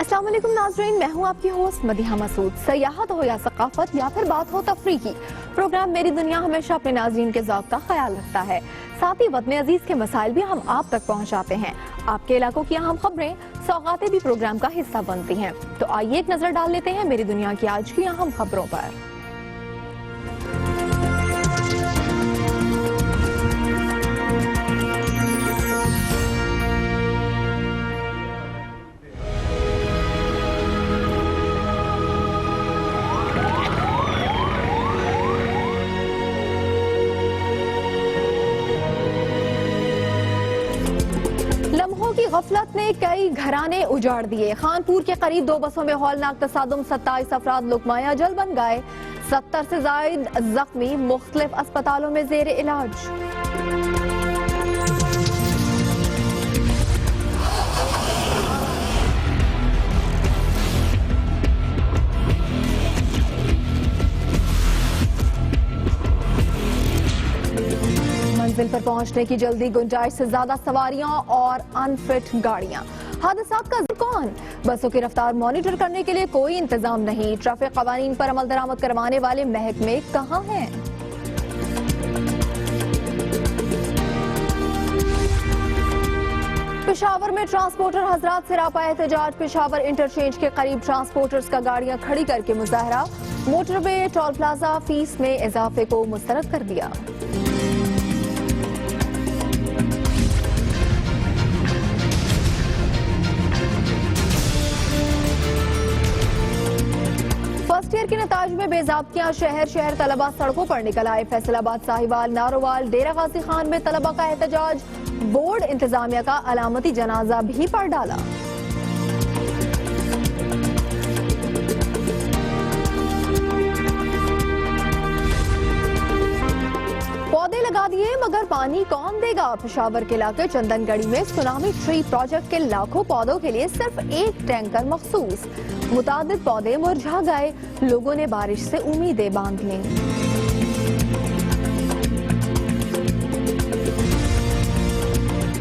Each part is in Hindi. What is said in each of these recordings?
अस्सलाम वालेकुम नाज़रीन, मैं हूँ आपकी होस्ट मदीहा मसूद। सयाहत हो या सकाफत या फिर बात हो तफरी की, प्रोग्राम मेरी दुनिया हमेशा अपने नाज़रीन के ज़ौक़ का ख्याल रखता है। साथ ही वतन अजीज के मसाइल भी हम आप तक पहुँचाते हैं। आपके इलाकों की अहम खबरें, सौगातें भी प्रोग्राम का हिस्सा बनती हैं। तो आइए एक नजर डाल लेते हैं मेरी दुनिया की आज की अहम खबरों पर। लम्हों की गफलत ने कई घराने उजाड़ दिए। खानपुर के करीब 2 बसों में हौलनाक तसादुम, 27 अफराद लुकमाया जल बन गए। 70 से जायद जख्मी मुख्तलिफ अस्पतालों में जेर इलाज। मंजिल पर पहुंचने की जल्दी, गुंजाइश से ज्यादा सवारियां और अनफिट गाड़ियां। हादसात का कौन? बसों की रफ्तार मॉनिटर करने के लिए कोई इंतजाम नहीं। ट्रैफिक कवानीन पर अमल दरामद करवाने वाले महकमे कहां हैं? पेशावर में ट्रांसपोर्टर हजरात से रापा एहतजाज। पेशावर इंटरचेंज के करीब ट्रांसपोर्टर्स का गाड़ियां खड़ी करके मुजाहरा। मोटरवे टोल प्लाजा फीस में इजाफे को मुस्तरद कर दिया। फर्स्ट ईयर के नताज में बेजाब्तियां, शहर शहर तलबा सड़कों पर निकल आए। फैसलाबाद, साहिवाल, नारोवाल, डेरा गाजी खान में तलबा का एहतजाज। बोर्ड इंतजामिया का अलामती जनाजा भी पढ़ डाला। पौधे लगा दिए मगर पानी कौन देगा? पेशावर के इलाके चंदनगढ़ी में सुनामी ट्री प्रोजेक्ट के लाखों पौधों के लिए सिर्फ एक टैंकर मखसूस। मुतादिद पौधे मुरझा गए। लोगों ने बारिश से उम्मीदें बांध लीं।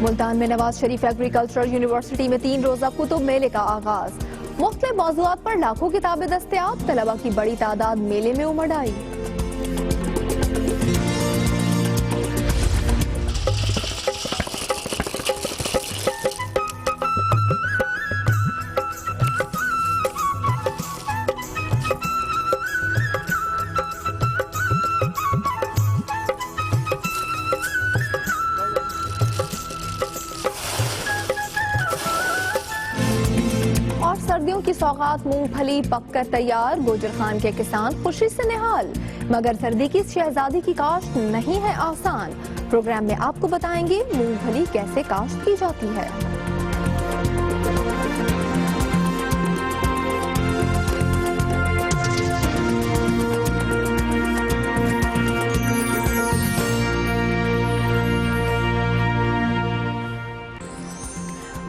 मुल्तान में नवाज शरीफ एग्रीकल्चरल यूनिवर्सिटी में 3 रोजा कुतुब मेले का आगाज। मुख्तलिफ मौज़ूआत पर लाखों किताबें दस्तयाब। तलबा की बड़ी तादाद मेले में उमड़ आई। और सर्दियों की सौगात मूंगफली पककर तैयार। गोजर खान के किसान खुशी से निहाल। मगर सर्दी की शहजादी की काश्त नहीं है आसान। प्रोग्राम में आपको बताएंगे मूंगफली कैसे काश्त की जाती है।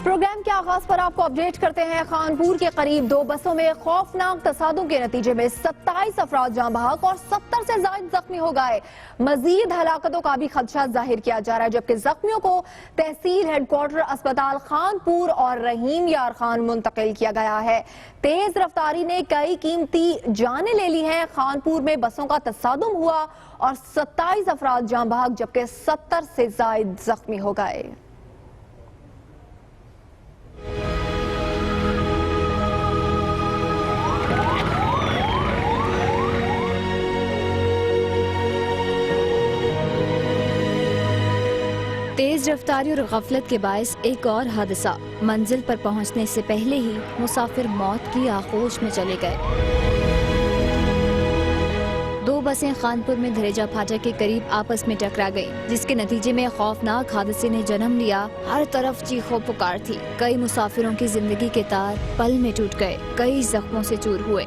प्रोग्राम के आगाज पर आपको अपडेट करते हैं। खानपुर के करीब 2 बसों में खौफनाक तसादुम के नतीजे में 27 अफराद जाँ बहक और 70 से ज्यादा जख्मी हो गए। मजीद हलाकतों का भी खदशा जाहिर किया जा रहा है, जबकि जख्मियों को तहसील हेडक्वार्टर अस्पताल खानपुर और रहीम यार खान मुंतकिल किया गया है। तेज रफ्तारी ने कई कीमती जानें ले ली हैं। खानपुर में बसों का तसादुम हुआ और 27 अफराद जाँ बहक जबकि 70 से ज्यादा जख्मी हो गए। तेज रफ्तारी और गफलत के बायस एक और हादसा। मंजिल पर पहुंचने से पहले ही मुसाफिर मौत की आगोश में चले गए। 2 बसें खानपुर में धरेजा फाटक के करीब आपस में टकरा गईं, जिसके नतीजे में खौफनाक हादसे ने जन्म लिया। हर तरफ चीखों पुकार थी। कई मुसाफिरों की जिंदगी के तार पल में टूट गए। कई जख्मों से चूर हुए।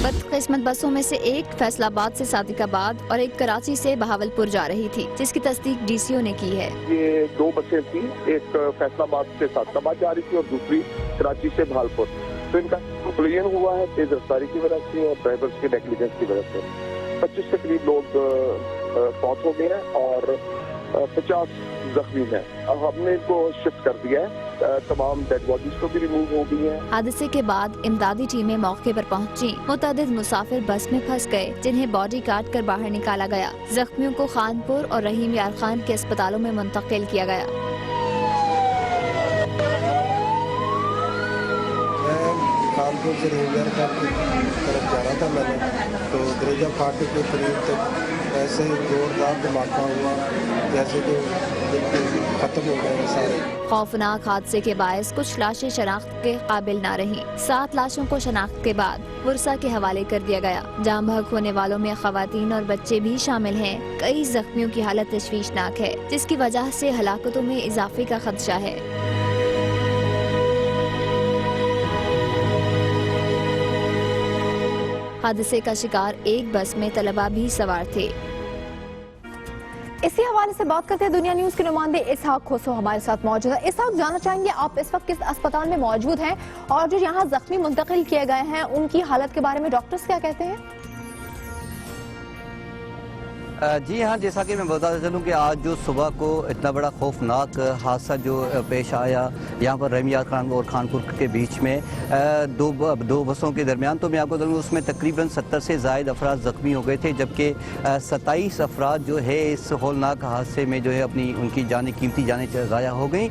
बदकिस्मत बसों में से एक फैसलाबाद से सादिकाबाद और एक कराची से बहावलपुर जा रही थी, जिसकी तस्दीक डीसीओ ने की है। ये 2 बसें थी, एक फैसलाबाद से सादिकाबाद जा रही थी और दूसरी कराची से बहावलपुर। तो इनका कंक्लूजन हुआ है तेज रफ्तारी की वजह से और ड्राइवर्स के नेग्लिजेंस की वजह से 25 के करीब लोग फौत हो गए हैं और 50 जख्मी हैं। अब हमने इनको शिफ्ट कर दिया है, तमाम डेड बॉडीज को भी रिमूव हो गई है। हादसे के बाद इमदादी टीमें मौके पर पहुंची। मुतअद्दिद मुसाफिर बस में फंस गए, जिन्हें बॉडी काट कर बाहर निकाला गया। जख्मियों को खानपुर और रहीम यार खान के अस्पतालों में मुंतकिल किया गया। कानपुर से रहीम यार खान की तरफ जा रहा था मैंने, तो दरेजा फाटक के करीब तक ऐसे जोरदार धमाका हुआ जैसे कि बिल्कुल खत्म हो गए सारे। खौफनाक हादसे के बायस कुछ लाशें शनाख्त के काबिल न रहीं। 7 लाशों को शनाख्त के बाद पुरसा के हवाले कर दिया गया। जान बहक होने वालों में खवातीन और बच्चे भी शामिल हैं। कई जख्मियों की हालत तशवीशनाक है, जिसकी वजह से हलाकतों में इजाफे का खदशा है। हादसे का शिकार एक बस में तलबा भी सवार थे। इसी हवाले से बात करते हैं, दुनिया न्यूज के नुमाइंदे इसहाक खोसो हमारे साथ मौजूद है। इसहाक, जानना चाहेंगे आप इस वक्त किस अस्पताल में मौजूद हैं और जो यहाँ जख्मी मुंतकिल किए गए हैं उनकी हालत के बारे में डॉक्टर्स क्या कहते हैं? जी हाँ, जैसा कि मैं बताता चलूँ कि आज जो सुबह को इतना बड़ा खौफनाक हादसा जो पेश आया यहाँ पर रहीम यार खान और खानपुर के बीच में दो बसों के दरमियान, तो मैं आपको बताऊँ उसमें तकरीबन 70 से ज़ायद अफराद ज़ख्मी हो गए थे, जबकि 27 अफराद जो है इस हौलनाक हादसे में जो है उनकी कीमती जानें ज़ाया हो गई।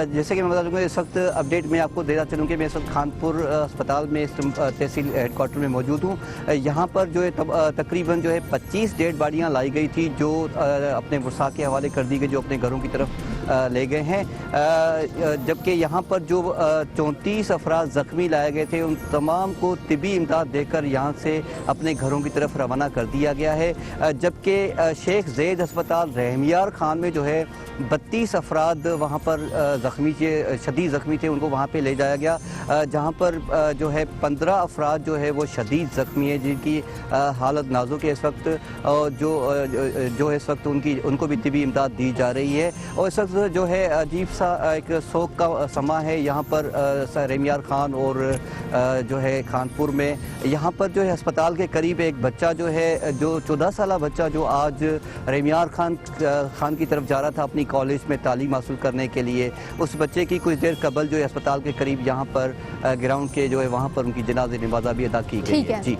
जैसे कि मैं बता दूँगा, इस वक्त अपडेट में आपको देना चलूँ कि मैं इस वक्त खानपुर अस्पताल में तहसील हेडक्वार्टर में मौजूद हूँ। यहाँ पर जो है तकरीबन जो है 25 डेड बॉडियाँ लाई गई थी, जो अपने वसा के हवाले कर दी गई, जो अपने घरों की तरफ ले गए हैं। जबकि यहाँ पर जो 34 अफराद ज़ख्मी लाए गए थे, उन तमाम को तिबी इमदाद देकर यहाँ से अपने घरों की तरफ रवाना कर दिया गया है। जबकि शेख ज़ैद अस्पताल रहीम यार खान में जो है 32 अफराद वहाँ पर शदीद ज़ख्मी थे, उनको वहाँ पर ले जाया गया, जहाँ पर जो है 15 अफराद जो है वो शदीद ज़ख्मी है, जिनकी हालत नाजुक है इस वक्त, और जो इस वक्त उनको भी तिबी इमदाद दी जा रही है। और इस वक्त जो है अजीब सा एक शोक का समा है यहाँ पर रहीम यार खान और जो है खानपुर में। यहाँ पर जो है अस्पताल के करीब एक बच्चा जो है, जो 14 साल बच्चा जो आज रहीम यार खान की तरफ जा रहा था अपनी कॉलेज में तालीम हासिल करने के लिए, उस बच्चे की कुछ देर कबल जो है अस्पताल के करीब यहाँ पर ग्राउंड के जो है वहाँ पर उनकी जनाज़े नमाज़ भी अदा की गई है। जी,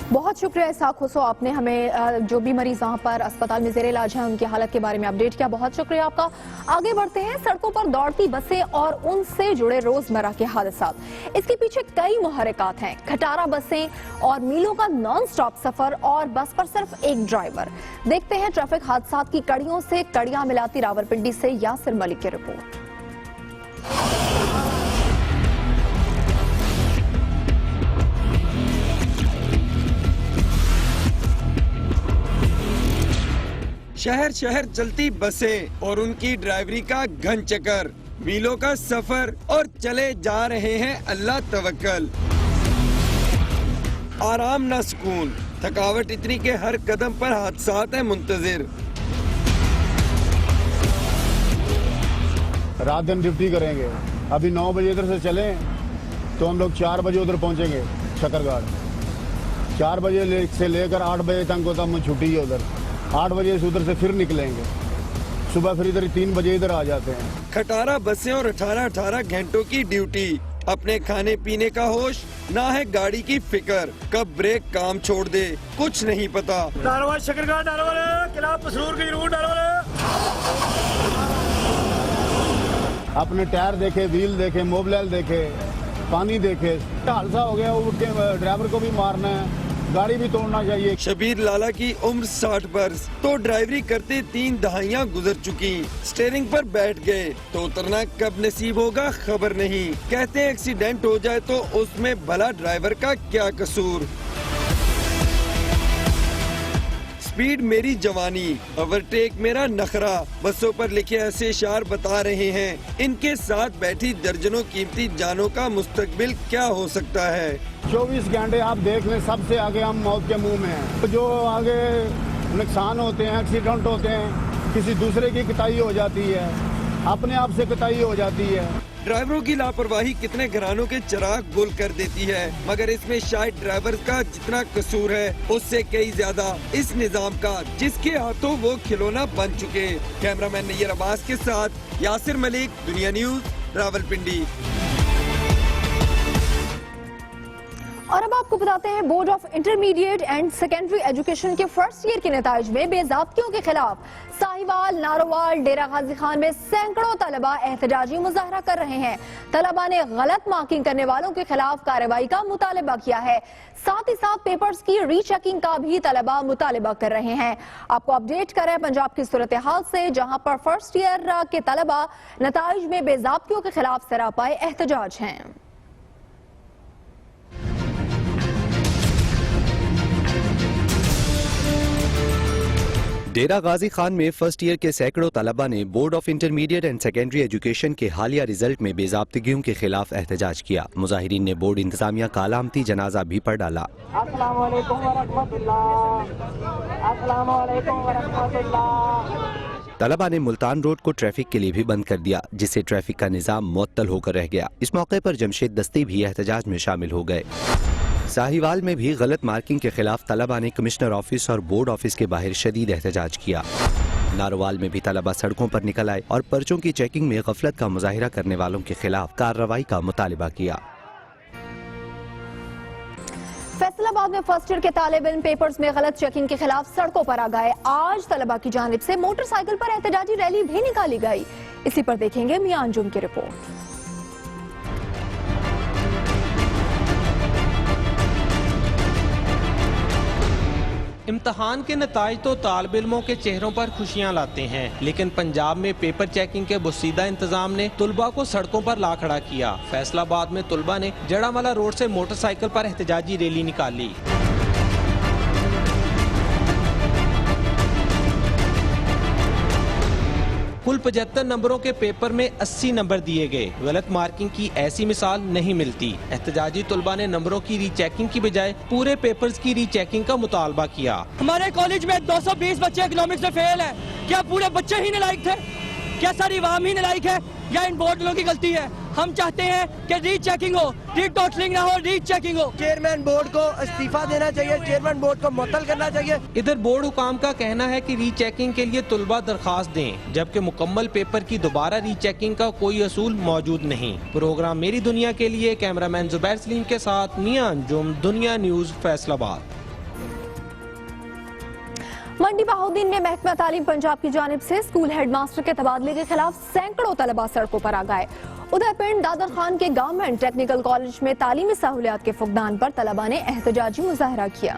बहुत शुक्रिया इसहाक खोसो, आपने हमें जो भी मरीज वहाँ पर अस्पताल में ज़ेरे इलाज हैं उनकी हालत के बारे में अपडेट किया। बहुत शुक्रिया आपका। आगे बढ़ते हैं, सड़कों पर दौड़ती बसें और उनसे जुड़े रोजमर्रा के हादसात। इसके पीछे कई मुहर्रिकात हैं। खटारा बसें और मीलों का नॉन स्टॉप सफर और बस पर सिर्फ एक ड्राइवर। देखते हैं ट्रैफिक हादसात की कड़ियों से कड़ियां मिलाती रावलपिंडी से यासिर मलिक की रिपोर्ट। शहर शहर चलती बसें और उनकी ड्राइवरी का घन चक्कर, मीलों का सफर और चले जा रहे हैं अल्लाह तवक्कल। आराम न सुकून, थकावट इतनी के हर कदम पर हादसात है मुंतजिर। रात दिन ड्यूटी करेंगे। अभी 9 बजे इधर से चलें तो हम लोग 4 बजे उधर पहुंचेंगे शकरघाट। 4 बजे से लेकर 8 बजे तक को तब छुट्टी है उधर। 8 बजे से उधर से फिर निकलेंगे, सुबह फिर इधर 3 बजे इधर आ जाते हैं। खटारा बसें और 18-18 घंटों की ड्यूटी, अपने खाने पीने का होश ना है, गाड़ी की फिक्र, कब ब्रेक काम छोड़ दे कुछ नहीं पता। शकरघाट किला पसरूर की रूट अपने टायर देखे, व्हील देखे, मोबिल देखे, पानी देखे। हादसा हो गया, उठ के ड्राइवर को भी मारना है, गाड़ी भी तोड़ना चाहिए। शबीर लाला की उम्र 60 बरस, तो ड्राइवरी करते 3 दहाइयाँ गुजर चुकी। स्टीयरिंग पर बैठ गए तो उतरना कब नसीब होगा खबर नहीं। कहते हैं एक्सीडेंट हो जाए तो उसमें भला ड्राइवर का क्या कसूर। स्पीड मेरी जवानी, ओवरटेक मेरा नखरा, बसों पर लिखे ऐसे इशार बता रहे हैं इनके साथ बैठी दर्जनों कीमती जानों का मुस्तकबिल क्या हो सकता है। 24 घंटे आप देख लें, सबसे आगे हम मौत के मुंह में हैं। जो आगे नुकसान होते हैं, एक्सीडेंट होते हैं, किसी दूसरे की कटाई हो जाती है, अपने आप से कटाई हो जाती है। ड्राइवरों की लापरवाही कितने घरानों के चिराग गुल कर देती है, मगर इसमें शायद ड्राइवर का जितना कसूर है उससे कई ज्यादा इस निजाम का, जिसके हाथों वो खिलौना बन चुके। कैमरामैन नैयर अब्बास के साथ यासिर मलिक, दुनिया न्यूज, रावलपिंडी। और अब आपको बताते हैं, board of intermediate and secondary education के फर्स्ट ईयर के नताइज में बेजाब्तियों के खिलाफ साहिवाल, नारोवाल, डेरा गाजी खान में सैकड़ों तलबा एहतजाजी मुजाहरा कर रहे हैं। तलबा ने गलत मार्किंग करने वालों के खिलाफ कार्रवाई का मुतालबा किया है। साथ ही साथ पेपर्स की रीचेकिंग का भी तलबा मुतालबा कर रहे हैं। आपको अपडेट कर रहे हैं पंजाब की सूरत हाल से, जहां पर फर्स्ट ईयर के तलबा नताइज में बेजाब्तियों के खिलाफ सरापाए एहतजाज हैं। डेरा गाजी खान में फर्स्ट ईयर के सैकड़ों तलबा ने board of intermediate and secondary education के हालिया रिजल्ट में बेजाब्तगियों के खिलाफ एहतजाज किया। मुजाहिरीन ने बोर्ड इंतजामिया का अलामती जनाजा भी पढ़ डाला। अस्सलाम वालेकुम वरहमतुल्लाह, अस्सलाम वालेकुम वरहमतुल्लाह। तलबा ने मुल्तान रोड को ट्रैफिक के लिए भी बंद कर दिया, जिससे ट्रैफिक का निजाम मुअत्तल होकर रह गया। इस मौके पर जमशेद दस्ती भी एहतजाज में शामिल हो गए। साहिवाल में भी गलत मार्किंग के खिलाफ तलबा ने कमिश्नर ऑफिस और बोर्ड ऑफिस के बाहर शदीद एहतजाज किया। नारोवाल में भी तलबा सड़कों पर निकल आए और पर्चों की चेकिंग में गफलत का मुजाहिरा करने वालों के खिलाफ कार्रवाई का मुतालिबा किया। फैसलाबाद में फर्स्ट ईयर के तालिब इल्म पेपर्स में गलत चेकिंग के खिलाफ सड़कों पर आ गए। आज तलबा की जानिब से मोटरसाइकिल पर एहतजाजी रैली भी निकाली गई। इसी पर देखेंगे मियां अंजुम की रिपोर्ट। इम्तहान के नताइज तो तालिब इल्मों के चेहरों पर खुशियां लाते हैं, लेकिन पंजाब में पेपर चेकिंग के बुसीदा इंतजाम ने तुलबा को सड़कों पर ला खड़ा किया। फैसलाबाद में तुलबा ने जड़ावाला रोड से मोटरसाइकिल पर एहतजाजी रैली निकाली। कुल 75 नंबरों के पेपर में 80 नंबर दिए गए। गलत मार्किंग की ऐसी मिसाल नहीं मिलती। एहतजाजी तुलबा ने नंबरों की रीचेकिंग की बजाय पूरे पेपर्स की रीचेकिंग का मुतालबा किया। हमारे कॉलेज में 220 बच्चे इकोनॉमिक्स में फेल हैं। क्या पूरे बच्चे ही नालायक थे? क्या सारी आवाम ही नालायक है या इन बोर्ड लोगों की गलती है? हम चाहते हैं कि रीचेकिंग हो, रीटोटलिंग ना हो, रीचेकिंग हो। चेयरमैन बोर्ड को इस्तीफा देना चाहिए, चेयरमैन बोर्ड को मुअत्तल करना चाहिए। इधर बोर्ड हुकाम का कहना है कि रीचेकिंग के लिए तुलबा दरखास्त दें, जबकि मुकम्मल पेपर की दोबारा रीचेकिंग का कोई असूल मौजूद नहीं। प्रोग्राम मेरी दुनिया के लिए कैमरामैन जुबैर सलीम के साथ मियां अंजुम, दुनिया न्यूज, फैसलाबाद। मंडी बहाउद्दीन में महकमा तालीम पंजाब की जानिब से स्कूल हेडमास्टर के तबादले के खिलाफ सैकड़ों तलबा सड़कों पर आ गए। उधर पिंड दादर खान के गवर्नमेंट टेक्निकल कॉलेज में तालीमी सहूलियात के फुकदान पर तलबा ने एहतजाजी मुजाहरा किया।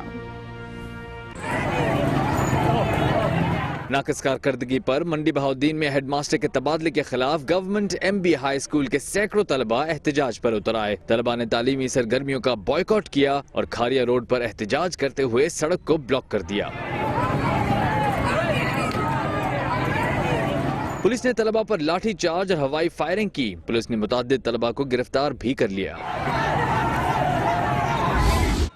नाक़िस कारकर्दगी पर मंडी बहाउद्दीन में हेडमास्टर के तबादले के खिलाफ गवर्नमेंट MB हाई स्कूल के सैकड़ों तलबा एहतजाज पर उतर आए। तलबा ने तालीमी सरगर्मियों का बॉयकॉट किया और खारिया रोड पर एहतजाज करते हुए सड़क को ब्लॉक कर दिया। पुलिस ने तलबा पर लाठी चार्ज और हवाई फायरिंग की। पुलिस ने मुताद्दिद तलबा को गिरफ्तार भी कर लिया।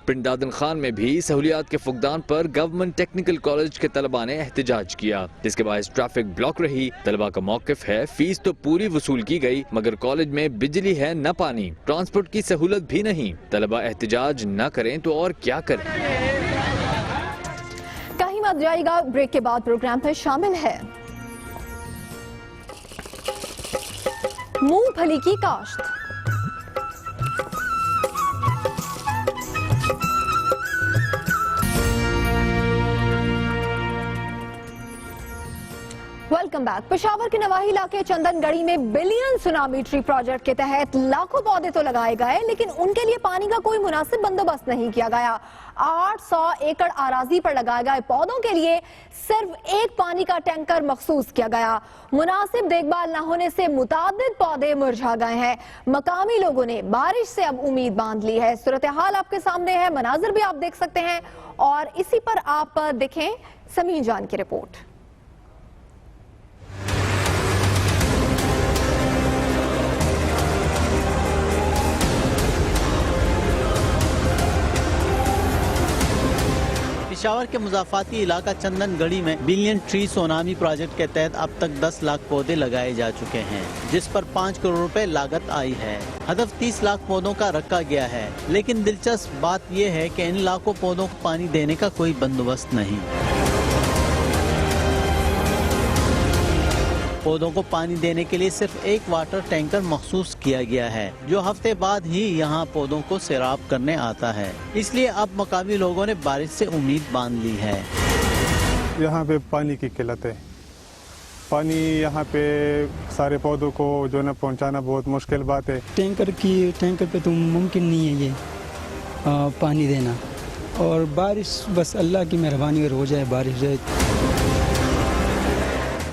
पिंड दादन खान में भी सहूलियात के फुकदान पर गवर्नमेंट टेक्निकल कॉलेज के तलबा ने एहतजाज किया, जिसके बायस ट्रैफिक ब्लॉक रही। तलबा का मौकिफ है, फीस तो पूरी वसूल की गई मगर कॉलेज में बिजली है न पानी, ट्रांसपोर्ट की सहूलत भी नहीं। तलबा एहतजाज न करें तो और क्या करें। कहीं मत जाइएगा, ब्रेक के बाद प्रोग्राम में शामिल है मूंगफली की काश्त। Welcome back. पेशावर के नवाही इलाके चंदनगढ़ी में बिलियन सुनामी ट्री प्रोजेक्ट के तहत लाखों पौधे तो लगाए गए, लेकिन उनके लिए पानी का कोई मुनासिब बंदोबस्त नहीं किया गया। 800 एकड़ आराजी पर लगाए गए पौधों के लिए सिर्फ एक पानी का टैंकर मखसूस किया गया। मुनासिब देखभाल न होने से मुतादिद पौधे मुरझा गए हैं। मकामी लोगों ने बारिश से अब उम्मीद बांध ली है। सूरत हाल आपके सामने है, मनाजिर भी आप देख सकते हैं और इसी पर आप देखें समीन जान की रिपोर्ट। पेशावर के मुजाफाती इलाका चंदनगढ़ी में बिलियन ट्री सोनामी प्रोजेक्ट के तहत अब तक 10 लाख पौधे लगाए जा चुके हैं, जिस पर 5 करोड़ रुपए लागत आई है। हदफ 30 लाख पौधों का रखा गया है, लेकिन दिलचस्प बात यह है कि इन लाखों पौधों को पानी देने का कोई बंदोबस्त नहीं। पौधों को पानी देने के लिए सिर्फ एक वाटर टैंकर मखसूस किया गया है, जो हफ्ते बाद ही यहाँ पौधों को सैराब करने आता है। इसलिए अब मकामी लोगों ने बारिश से उम्मीद बांध ली है। यहाँ पे पानी की किल्लत है। पानी यहाँ पे सारे पौधों को जो है पहुँचाना बहुत मुश्किल बात है। टैंकर पे तो मुमकिन नहीं है ये पानी देना, और बारिश बस अल्लाह की मेहरबानी हो जाए, बारिश जाए।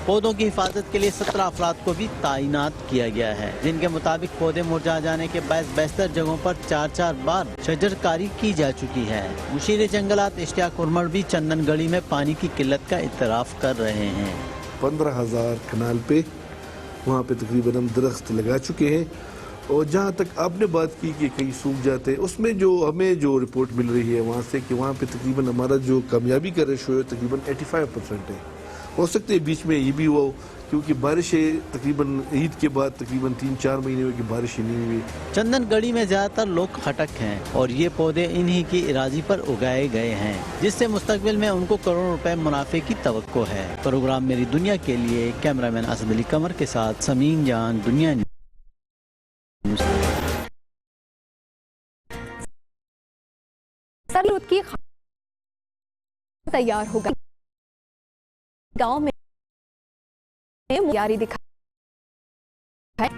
पौधों की हिफाजत के लिए 17 अफराद को भी ताइनात किया गया है, जिनके मुताबिक पौधे मुरझा जाने के बाद बेहतर जगहों पर 4-4 बार शजरकारी की जा चुकी है। मुशीर जंगलात इश्तियाक उमर भी चंदनगढ़ी में पानी की किल्लत का इतराफ कर रहे हैं। 15,000 कनाल पे वहाँ पे तकरीबन हम दरख्त लगा चुके हैं, और जहाँ तक आपने बात की कि कहीं सूख जाते हैं, उसमें जो हमें जो रिपोर्ट मिल रही है वहाँ से कि वहाँ पे तकरीबन हमारा जो कामयाबी का रेशो है तकरीबन 85% है। हो सकते हैं बीच में ये भी हुआ हो, क्योंकि बारिशें तकरीबन ईद के बाद तकरीबन 3-4 महीने में की बारिशें नहीं हुई। चंदनगढ़ी में ज्यादातर लोग खटक हैं और ये पौधे इन्हीं की इरादी पर उगाए गए हैं, जिससे मुस्तकबिल में उनको करोड़ों रुपए मुनाफे की तवक्को है। प्रोग्राम मेरी दुनिया के लिए कैमरामैन असद अली कमर के साथ समीन जान, दुनिया न्यूज़। सरलूत की तैयार होगा, गांव में तैयारी दिखा है।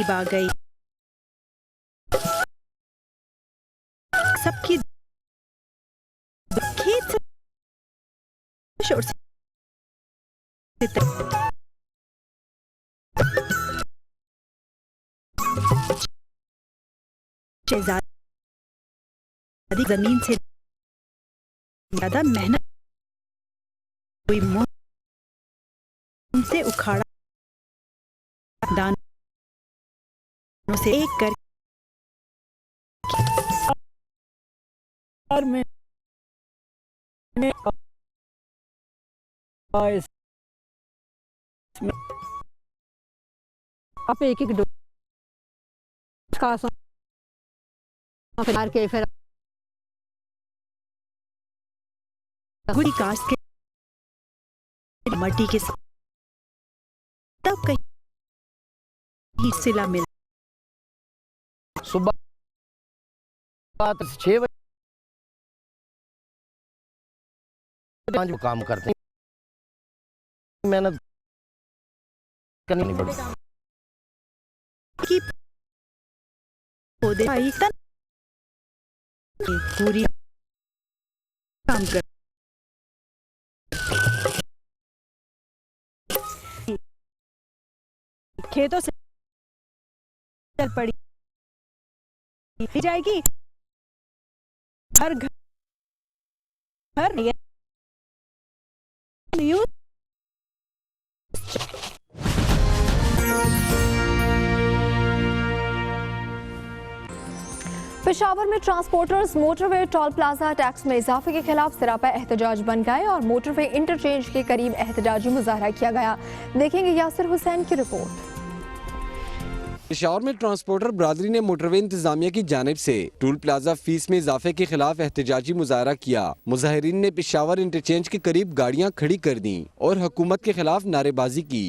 आ गई सबकी खेत शोर से शहजादी जमीन से ज्यादा मेहनत हुई, मुंह से उखाड़ा दानों से एक कर में आप एक डोज का के फिर गुड़ी कास्ट के मट्टी के तब कहीं सिला मिल सुबह 6 बजे काम करते हैं, मेहनत करनी नहीं पड़ती। पूरी काम कर खेतों से चल पड़ी जाएगी, हर घर पेशावर में transporters motorway toll plaza tax में इजाफे के खिलाफ सरापा एहतजाज बन गए और मोटरवे इंटरचेंज के करीब एहतजाजी मुजाहरा किया गया। देखेंगे यासिर हुसैन की रिपोर्ट। पेशावर में ट्रांसपोर्टर बरादरी ने मोटरवे इंतजामिया की जानिब से टोल प्लाजा फीस में इजाफे के खिलाफ एहतजाजी मुजाहरा किया। मुजाहिरीन ने पेशावर इंटरचेंज के करीब गाड़ियां खड़ी कर दी और हुकूमत के खिलाफ नारेबाजी की।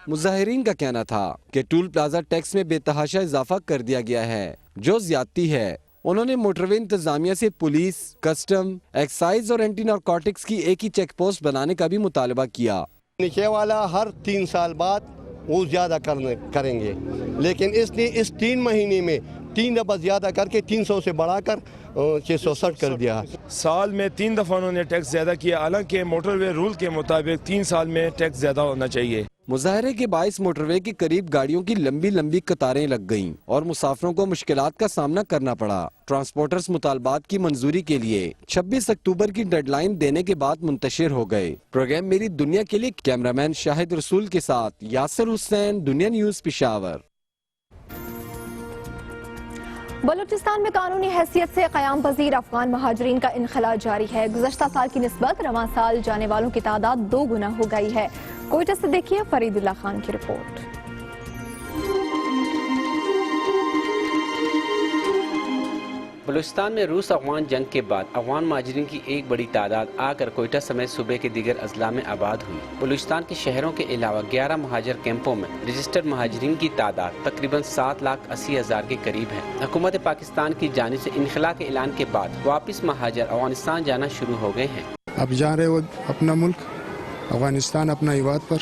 मुजाहिरीन का कहना था कि टोल प्लाजा टैक्स में बेतहाशा इजाफा कर दिया गया है, जो ज्यादती है। उन्होंने मोटरवे इंतजामिया से पुलिस, कस्टम, एक्साइज और एंटी नारकोटिक्स की एक ही चेक पोस्ट बनाने का भी मुतालबा किया। नीचे वाला हर 3 साल बाद वो ज्यादा करेंगे, लेकिन इसने इस 3 महीने में 3 दफा ज्यादा करके 300 से बढ़ाकर 660 कर दिया। साल में 3 दफा उन्होंने टैक्स ज्यादा किया, हालांकि मोटरवे रूल के मुताबिक 3 साल में टैक्स ज्यादा होना चाहिए। मुजाहरे के बाइस मोटरवे के करीब गाड़ियों की लंबी लंबी कतारें लग गईं और मुसाफिरों को मुश्किलात का सामना करना पड़ा। ट्रांसपोर्टर्स मुतालबात की मंजूरी के लिए 26 अक्टूबर की डेडलाइन देने के बाद मुंतशिर हो गए। प्रोग्राम मेरी दुनिया के लिए कैमरामैन शाहिद रसूल के साथ यासिर हुसैन, दुनिया न्यूज पेशावर। बलूचिस्तान में कानूनी हैसियत से क़याम पज़ीर अफगान महाजरीन का इनखला जारी है। गुज़श्ता साल की निस्बत रवां साल जाने वालों की तादाद 2 गुना हो गई है। कोयटा से देखिए फरीदुल्लाह खान की रिपोर्ट। बलूचिस्तान में रूस अफगान जंग के बाद अफगान महाजरीन की एक बड़ी तादाद आकर कोयटा समेत सूबे के दीगर अजला में आबाद हुई। बलूचिस्तान के शहरों के अलावा 11 महाजर कैंपों में रजिस्टर्ड महाजरीन की तादाद तकरीबन 7,80,000 के करीब है। हुकूमत पाकिस्तान की जानिब से इनखला के ऐलान के बाद वापस महाजर अफगानिस्तान जाना शुरू हो गए हैं। अब जा रहे वो अपना मुल्क अफगानिस्तान, अपना इबाद पर,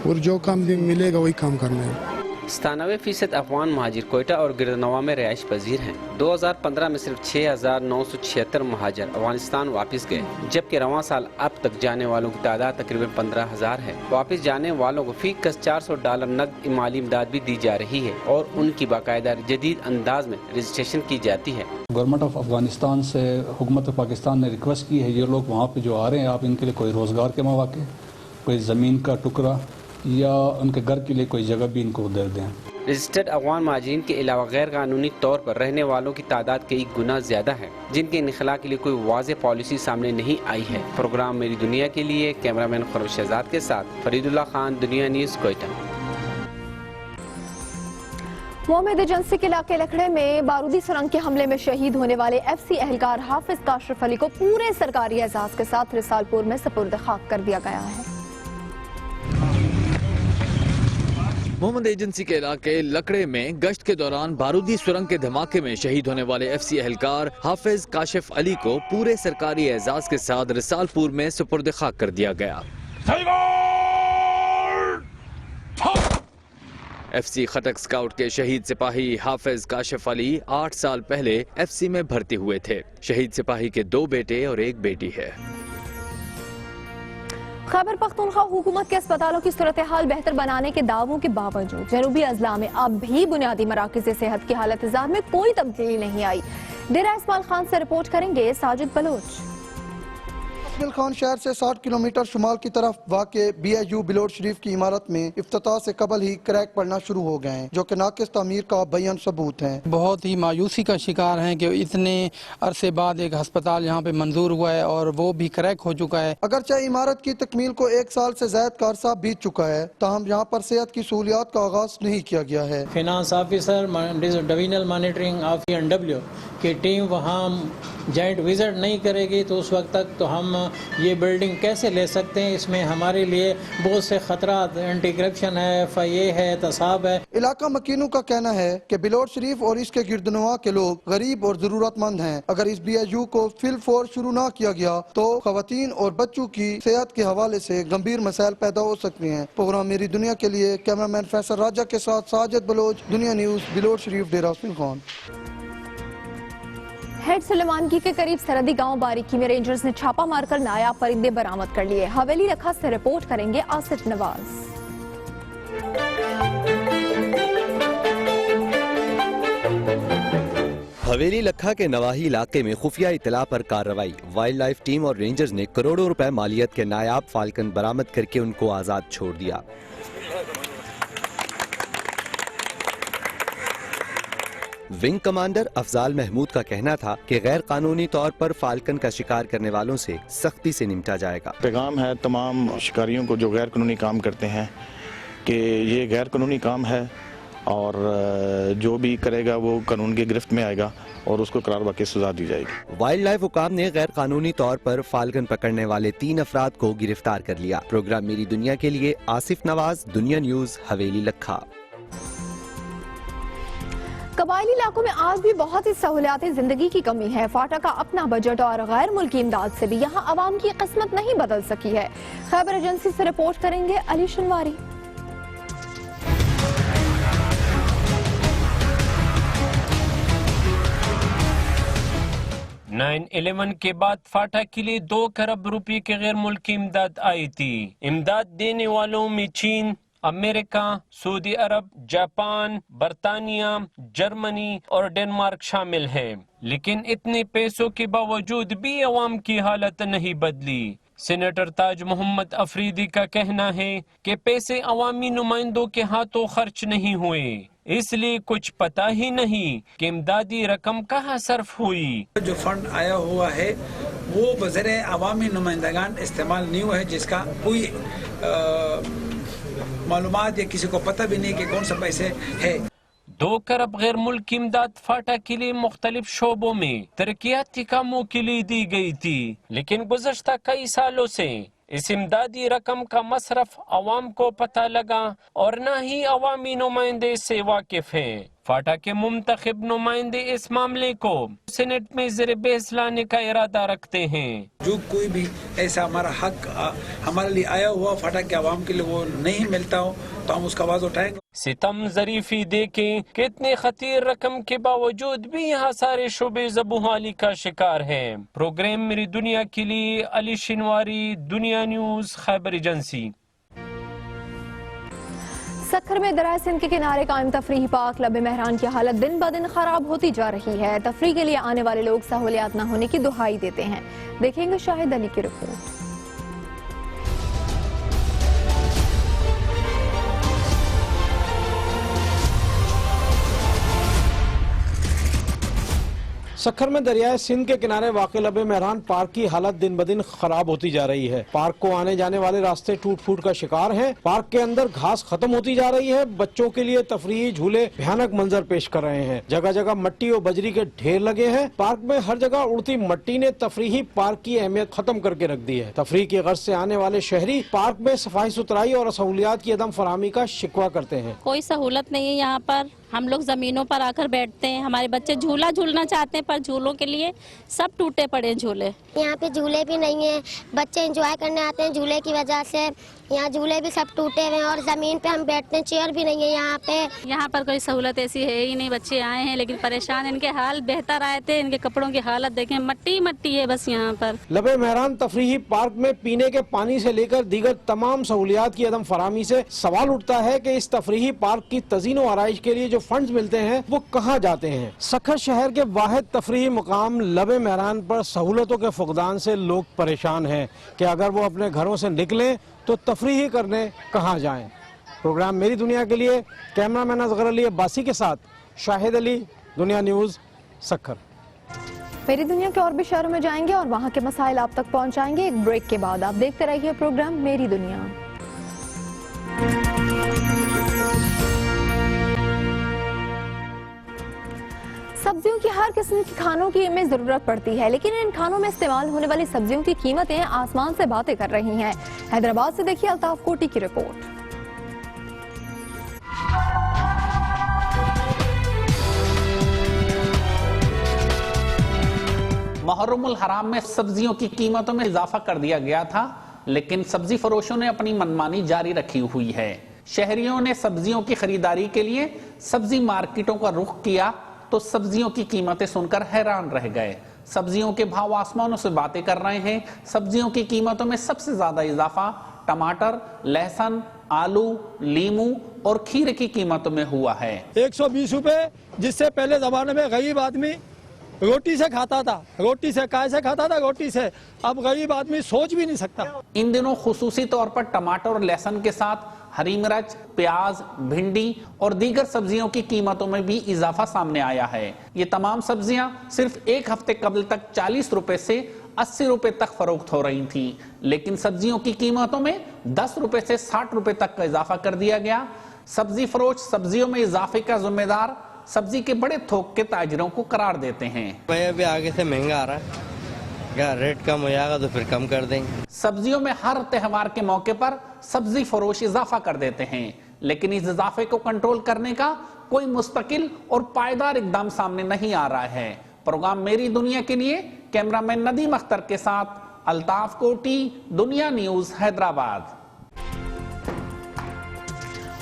और जो काम मिलेगा वही काम करना है। 97% अफगान महाजिर कोयटा और गिरदनवा में रिहाइश पजीर हैं। 2015 में सिर्फ 6,976 महाजर अफगानिस्तान वापस गए, जबकि रवां साल अब तक जाने वालों की तादाद तकरीबन 15,000 है। वापस जाने वालों को फी कस $400 नकद माली इमदाद भी दी जा रही है और उनकी बाकायदा जदीद अंदाज में रजिस्ट्रेशन की जाती है। गवर्नमेंट ऑफ अफगानिस्तान से हुकूमत पाकिस्तान ने रिक्वेस्ट की है, ये लोग वहाँ पे जो आ रहे हैं आप इनके लिए कोई रोज़गार के मौके, कोई ज़मीन का टुकड़ा या उनके घर के लिए कोई जगह भी इनको दे दें। रजिस्टर्ड अफगान महाजरीन के अलावा गैर कानूनी तौर पर रहने वालों की तादाद कई गुना ज्यादा है, जिनके इनखला के लिए कोई वाज़ेह पॉलिसी सामने नहीं आई है। प्रोग्राम मेरी दुनिया के लिए कैमरामैन खुर्रम शहजाद के साथ फरीदुल्लाह खान, दुनिया न्यूज़, कोयटा। मोहम्मद एजेंसी के इलाके लखड़े में बारूदी सुरंग के हमले में शहीद होने वाले FC एहलकार हाफिज काशिफ अली को पूरे सरकारी एजाज के साथ रिसालपुर में सपुर्द खाक कर दिया गया है। मोहम्मद एजेंसी के इलाके लकड़े में गश्त के दौरान बारूदी सुरंग के धमाके में शहीद होने वाले FC एहलकार हाफिज काशिफ अली को पूरे सरकारी एजाज के साथ रिसालपुर में सुपुर्द खाक कर दिया गया। FC खटक स्काउट के शहीद सिपाही हाफिज काशिफ अली 8 साल पहले FC में भर्ती हुए थे। शहीद सिपाही के 2 बेटे और 1 बेटी है। खैबर पख्तूनख्वा हुकूमत के अस्पतालों की सूरत हाल बेहतर बनाने के दावों के बावजूद जनूबी अजला में अब भी बुनियादी मराकज़ सेहत की हालत इज़ार में कोई तब्दीली नहीं आई। डेरा इस्माइल खान से रिपोर्ट करेंगे साजिद बलोच। दिल खान शहर से 60 किलोमीटर शुमाल की तरफ वाक़े BIU बिलोर शरीफ की इमारत में इफ्तिताह से कबल ही क्रैक पड़ना शुरू हो गए हैं, जो कि नाकिस तामीर का बयान सबूत है। बहुत ही मायूसी का शिकार हैं कि इतने अरसे बाद एक अस्पताल यहाँ पे मंजूर हुआ है और वो भी क्रैक हो चुका है। अगरचे इमारत की तकमील को 1 साल से ज्यादा का अरसा बीत चुका है, ताहम यहाँ पर सेहत की सहूलियात का आगाज नहीं किया गया है। Finance officer, divisional monitoring of NW की टीम वहाँ जॉइंट विजिट नहीं करेगी तो उस वक्त तक तो हम ये बिल्डिंग कैसे ले सकते हैं। इसमें हमारे लिए बहुत से खतरात, एंटी करप्शन है, FIA है, तसाब है। इलाका मकीनों का कहना है कि बिलोर शरीफ और इसके गिरदनवा के लोग गरीब और जरूरतमंद हैं। अगर इस BIU को फिल फोर शुरू ना किया गया तो खवातीन और बच्चों की सेहत के हवाले से गंभीर मसाइल पैदा हो सकते हैं। प्रोग्राम मेरी दुनिया के लिए कैमरामैन फैसल राजा के साथ साजिद बलोच, दुनिया न्यूज, बिलोर शरीफ, डेरा इस्माइल खान। हेड सुलेमानगी के करीब सरहदी गांव बारीकी में रेंजर्स ने छापा मारकर नायाब परिंदे बरामद कर लिए। हवेली लखा से रिपोर्ट करेंगे आसिफ नवाज। हवेली लखा के नवाही इलाके में खुफिया इतला पर कार्रवाई। वाइल्ड लाइफ टीम और रेंजर्स ने करोड़ों रुपए मालियत के नायाब फाल्कन बरामद करके उनको आजाद छोड़ दिया। विंग कमांडर अफजाल महमूद का कहना था कि गैर कानूनी तौर पर फाल्कन का शिकार करने वालों से सख्ती से निपटा जाएगा। पैगाम है तमाम शिकारियों को जो गैर कानूनी काम करते हैं कि ये गैर कानूनी काम है और जो भी करेगा वो कानून की गिरफ्त में आएगा और उसको करार वाकई सजा दी जाएगी। वाइल्ड लाइफ हुकाम ने गैर कानूनी तौर पर फाल्कन पकड़ने वाले 3 अफराद को गिरफ्तार कर लिया। प्रोग्राम मेरी दुनिया के लिए आसिफ नवाज, दुनिया न्यूज, हवेली लखा। कबायली इलाकों में आज भी बहुत ही सहूलियाती जिंदगी की कमी है। फाटा का अपना बजट और गैर मुल्की इमदाद से भी यहाँ आवाम की किस्मत नहीं बदल सकी है। खैबर एजेंसी से रिपोर्ट करेंगे अली शनवारी। 9/11 के बाद फाटा के लिए 2 खरब रुपए की गैर मुल्की इमदाद आई थी। इमदाद देने वालों में चीन, अमेरिका, सऊदी अरब, जापान, बरतानिया, जर्मनी और डेनमार्क शामिल है। लेकिन इतने पैसों के बावजूद भी अवाम की हालत नहीं बदली। सेनेटर ताज मोहम्मद अफरीदी का कहना है कि पैसे अवामी नुमाइंदों के हाथों खर्च नहीं हुए, इसलिए कुछ पता ही नहीं कि इमदादी रकम कहाँ सर्फ हुई। जो फंड आया हुआ है वो बज़रे अवामी नुमाइंदगान इस्तेमाल नहीं हुआ है, जिसका कोई मालूमात या किसी को पता भी नहीं कि कौन सा पैसे है। 2 खरब गैर मुल्की इमदाद फाटा के लिए मुख्तलिफ शोबों में तरक्याती कामों के लिए दी गई थी, लेकिन गुज़श्ता कई सालों से इस इमदादी रकम का मसरफ अवाम को पता लगा और न ही अवामी नुमाइंदे इससे वाकिफ हैं। फाटा के मुंतखब नुमाइंदे इस मामले को सेनेट में ज़ेरे बहस लाने का इरादा रखते हैं। जो कोई भी ऐसा हमारा हक हमारे लिए आया हुआ फाटा के अवाम के लिए वो नहीं मिलता हो तो हम उसका आवाज उठाएंगे। सितम ज़रीफी देखें कितने खतीर रकम के बावजूद भी यहाँ सारे शोबे ज़बूहाली का शिकार हैं। प्रोग्राम मेरी दुनिया के लिए अली शिनवारी, दुनिया न्यूज़, खैबर एजेंसी। सखर में दरिया सिंध के किनारे कायम तफरीही पार्क लब मेहरान की हालत दिन ब दिन खराब होती जा रही है। तफरीह के लिए आने वाले लोग सहूलियात न होने की दुहाई देते हैं। देखेंगे शाहिद अली की रिपोर्ट। सखर में दरियाए सिंध के किनारे वाक़ लब मेहरान पार्क की हालत दिन ब दिन खराब होती जा रही है। पार्क को आने जाने वाले रास्ते टूट फूट का शिकार हैं। पार्क के अंदर घास खत्म होती जा रही है। बच्चों के लिए तफरीही झूले भयानक मंजर पेश कर रहे हैं। जगह जगह मट्टी और बजरी के ढेर लगे हैं। पार्क में हर जगह उड़ती मट्टी ने तफरीही पार्क की अहमियत खत्म करके रख दी है। तफरीह की गर्ज से आने वाले शहरी पार्क में सफाई सुथराई और सहूलियात की अदम फराहमी का शिकवा करते हैं। कोई सहूलत नहीं है यहाँ पर। हम लोग जमीनों पर आकर बैठते हैं। हमारे बच्चे झूला झूलना चाहते हैं पर झूलों के लिए सब टूटे पड़े झूले। यहाँ पे झूले भी नहीं है। बच्चे एंजॉय करने आते हैं झूले की वजह से, यहाँ झूले भी सब टूटे हुए हैं और जमीन पे हम बैठते हैं, चेयर भी नहीं है यहाँ पे। यहाँ पर कोई सहूलत ऐसी है ही नहीं। बच्चे आए हैं लेकिन परेशान, इनके हाल बेहतर आए थे। इनके कपड़ों की हालत देखें, मट्टी मट्टी है बस यहाँ पर। लबे मेहरान तफरीही पार्क में पीने के पानी से लेकर दीगर तमाम सहूलियात की अदम फराहमी से सवाल उठता है कि इस तफरीही पार्क की तज़ीन व आराइश के लिए जो फंड्स मिलते हैं वो कहाँ जाते हैं। सखर शहर के वाहिद तफरीही मुकाम लबे मेहरान पर सहूलतों के फुकदान से लोग परेशान हैं कि अगर वो अपने घरों से निकलें तो तफरीही करने कहाँ जाएं। प्रोग्राम मेरी दुनिया के लिए कैमरामैन असगर अली अब्बासी के साथ शाहिद अली, दुनिया न्यूज़, सखर। मेरी दुनिया के और भी शहरों में जाएंगे और वहाँ के मसाइल आप तक पहुँचाएंगे। एक ब्रेक के बाद आप देखते रहिए प्रोग्राम मेरी दुनिया। सब्जियों की हर किस्म के खानों की हमें जरूरत पड़ती है, लेकिन इन खानों में इस्तेमाल होने वाली सब्जियों की कीमतें आसमान से बातें कर रही हैं। हैदराबाद से देखिए अल्ताफ कोटी की रिपोर्ट। मुहर्रमुल हराम में सब्जियों की कीमतों में इजाफा कर दिया गया था, लेकिन सब्जी फरोशों ने अपनी मनमानी जारी रखी हुई है। शहरियों ने सब्जियों की खरीदारी के लिए सब्जी मार्केटों का रुख किया तो सब्जियों की कीमतें सुनकर हैरान रह गए। सब्जियों के भाव आसमानों से बातें कर रहे हैं। सब्जियों की कीमतों में सबसे ज्यादा इजाफा टमाटर, लहसुन, आलू, लीमू और खीरे की कीमतों में हुआ है। 120 रुपए, जिससे पहले जमाने में गरीब आदमी रोटी से खाता था, रोटी से काय से खाता था, रोटी से। अब गरीब आदमी सोच भी नहीं सकता। इन दिनों खुसूसी तौर पर टमाटर और लहसुन के साथ हरी मिर्च, प्याज, भिंडी और दीगर सब्जियों की कीमतों में भी इजाफा सामने आया है। ये तमाम सब्जियां सिर्फ एक हफ्ते कबल तक 40 रुपए से 80 रुपए तक फरोख्त हो रही थी, लेकिन सब्जियों की कीमतों में 10 रुपए से 60 रुपए तक का इजाफा कर दिया गया। सब्जी फरोश सब्जियों में इजाफे का जिम्मेदार सब्जी के बड़े थोक के ताजिरों को करार देते हैं। भाई अभी आगे से महंगा आ रहा है, क्या रेट कम हो जाएगा तो फिर कम कर देंगे। सब्जियों में हर त्योहार के मौके पर सब्जी फरोश इजाफा कर देते हैं, लेकिन इस इजाफे को कंट्रोल करने का कोई मुस्तकिल और पायदार इकदाम सामने नहीं आ रहा है। प्रोग्राम मेरी दुनिया के लिए कैमरामैन नदीम अख्तर के साथ अल्ताफ कोटी, दुनिया न्यूज, हैदराबाद।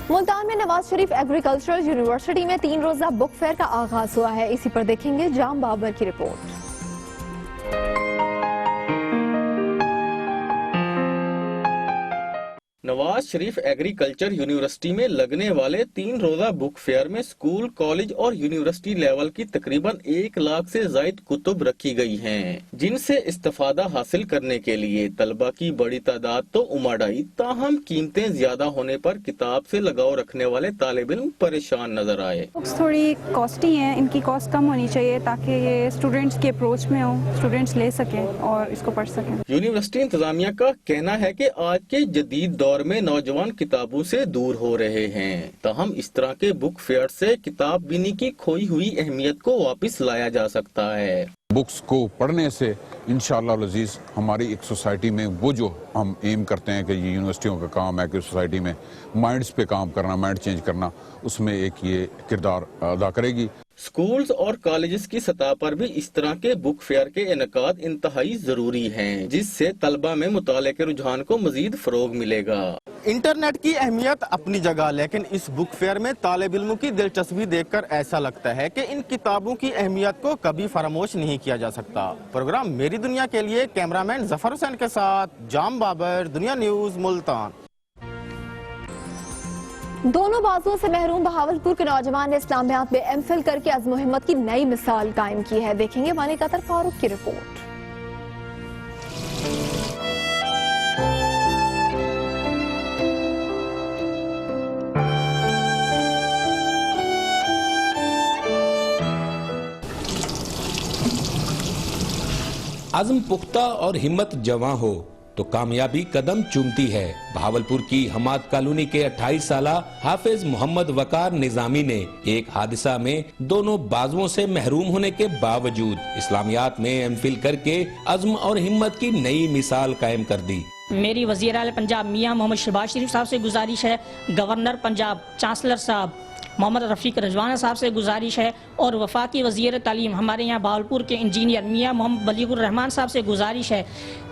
मुल्तान में नवाज शरीफ एग्रीकल्चरल यूनिवर्सिटी में 3 रोजा बुक फेयर का आगाज हुआ है। इसी पर देखेंगे जाम बाबर की report. Nawaz Sharif agriculture university में लगने वाले 3 रोजा बुक फेयर में स्कूल, कॉलेज और यूनिवर्सिटी लेवल की तकरीबन 1 लाख से ज्यादा कुतुब रखी गई हैं, जिनसे इस्तेफादा हासिल करने के लिए तलबा की बड़ी तादाद तो उमड़ आई। ताहम कीमतें ज्यादा होने पर किताब से लगाव रखने वाले तालिब इल्म परेशान नजर आए। बुक्स थोड़ी कॉस्टली हैं, इनकी कॉस्ट कम होनी चाहिए ताकि ये स्टूडेंट्स की अप्रोच में हो, स्टूडेंट्स ले सकें और इसको पढ़ सकें। यूनिवर्सिटी इंतजामिया का कहना है कि आज के जदीद दौर में नौजवान किताबों से दूर हो रहे हैं। ताहम इस तरह के बुक फेयर से किताब बीनी की खोई हुई अहमियत को वापस लाया जा सकता है। बुक्स को पढ़ने से इंशाअल्लाह अज़ीज़ हमारी एक सोसाइटी में वो जो हम एम करते हैं कि ये यूनिवर्सिटियों का काम है कि सोसाइटी में माइंड्स पे काम करना, माइंड चेंज करना, उसमें एक ये किरदार अदा करेगी। स्कूल्स और कॉलेजेस की सतह पर भी इस तरह के बुक फेयर के इनकाद इंतहाई जरूरी हैं, जिससे तलबा में मुताले के रुझान को मजीद फरोग मिलेगा। इंटरनेट की अहमियत अपनी जगह, लेकिन इस बुक फेयर में तालिब इल्मों की दिलचस्पी देखकर ऐसा लगता है कि इन किताबों की अहमियत को कभी फरामोश नहीं किया जा सकता। प्रोग्राम मेरी दुनिया के लिए कैमरामैन जफर हुसैन के साथ जाम बाबर, दुनिया न्यूज, मुल्तान। दोनों बाजुओं से महरूम बहावलपुर के नौजवान ने इस्लामियात में एमफिल करके अज़्म हिम्मत की नई मिसाल कायम की है। देखेंगे वानी कतर फारूक की रिपोर्ट। अज़्म पुख्ता और हिम्मत जवां हो तो कामयाबी कदम चूमती है। बहावलपुर की हमाद कॉलोनी के 28 साला हाफिज मोहम्मद वकार निजामी ने एक हादसा में दोनों बाजुओं से महरूम होने के बावजूद इस्लामियात में एमफिल करके अज़्म और हिम्मत की नई मिसाल कायम कर दी। मेरी वज़ीर आला पंजाब मियां मोहम्मद शहबाज शरीफ साहब से गुजारिश है, गवर्नर पंजाब चांसलर साहब मोहम्मद रफ़ीक रजवाना साहब से गुजारिश है और वफाकी वज़ीर तालीम हमारे यहाँ बहावलपुर के इंजीनियर मियां मोहम्मद बलीगुर रहमान साहब से गुजारिश है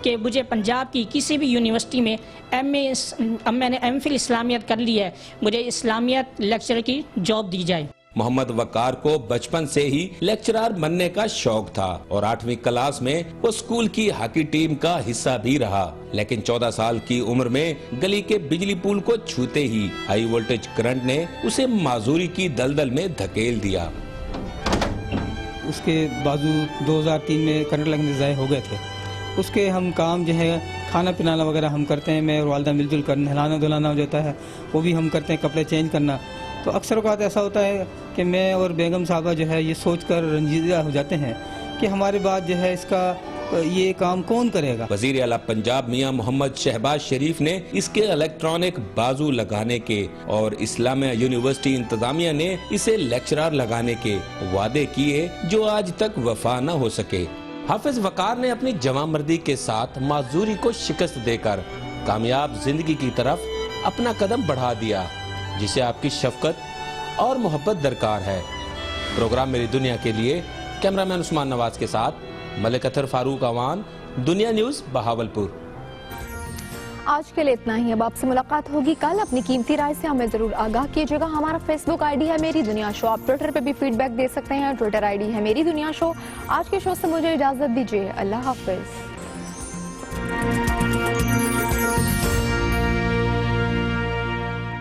कि मुझे पंजाब की किसी भी यूनिवर्सिटी में मैंने एमफिल इस्लामियत कर ली है, मुझे इस्लामियत लेक्चर की जॉब दी जाए। मोहम्मद वकार को बचपन से ही लेक्चरर बनने का शौक था और 8वीं क्लास में वो स्कूल की हॉकी टीम का हिस्सा भी रहा, लेकिन 14 साल की उम्र में गली के बिजली पुल को छूते ही हाई वोल्टेज करंट ने उसे माजूरी की दलदल में धकेल दिया। उसके बाजू 2003 में करंट लगने ज़ाय हो गए थे। उसके हम काम जो है खाना पिलाना वगैरह हम करते हैं, मैं और वालदा मिलजुल कर, नहलाना धुलाना हो जाता है वो भी हम करते हैं, कपड़े चेंज करना। तो अक्सर औक़ात ऐसा होता है कि मैं और बेगम साहबा जो है ये सोच कर रंजीदा हो जाते हैं कि हमारे बाद जो है इसका ये काम कौन करेगा। वज़ीर आला पंजाब मियां मोहम्मद शहबाज शरीफ ने इसके इलेक्ट्रॉनिक बाजू लगाने के और इस्लामिया यूनिवर्सिटी इंतजामिया ने इसे लेक्चरर लगाने के वादे किए जो आज तक वफा न हो सके। हाफिज वकार ने अपनी जवामर्दी के साथ माजूरी को शिकस्त देकर कामयाब जिंदगी की तरफ अपना कदम बढ़ा दिया, जिसे आपकी शफकत और मोहब्बत दरकार है। प्रोग्राम मेरी दुनिया के लिए कैमरामैन उस्मान नवाज के साथ मलिक अतर फारूक अवान, दुनिया न्यूज, बहावलपुर। आज के लिए इतना ही। अब आपसे मुलाकात होगी कल। अपनी कीमती राय से हमें जरूर आगाह कीजिएगा। हमारा फेसबुक आईडी है मेरी दुनिया शो, आप ट्विटर पे भी फीडबैक दे सकते हैं, ट्विटर आईडी है मेरी दुनिया शो। आज के शो से मुझे इजाजत दीजिए, अल्लाह हाफिज।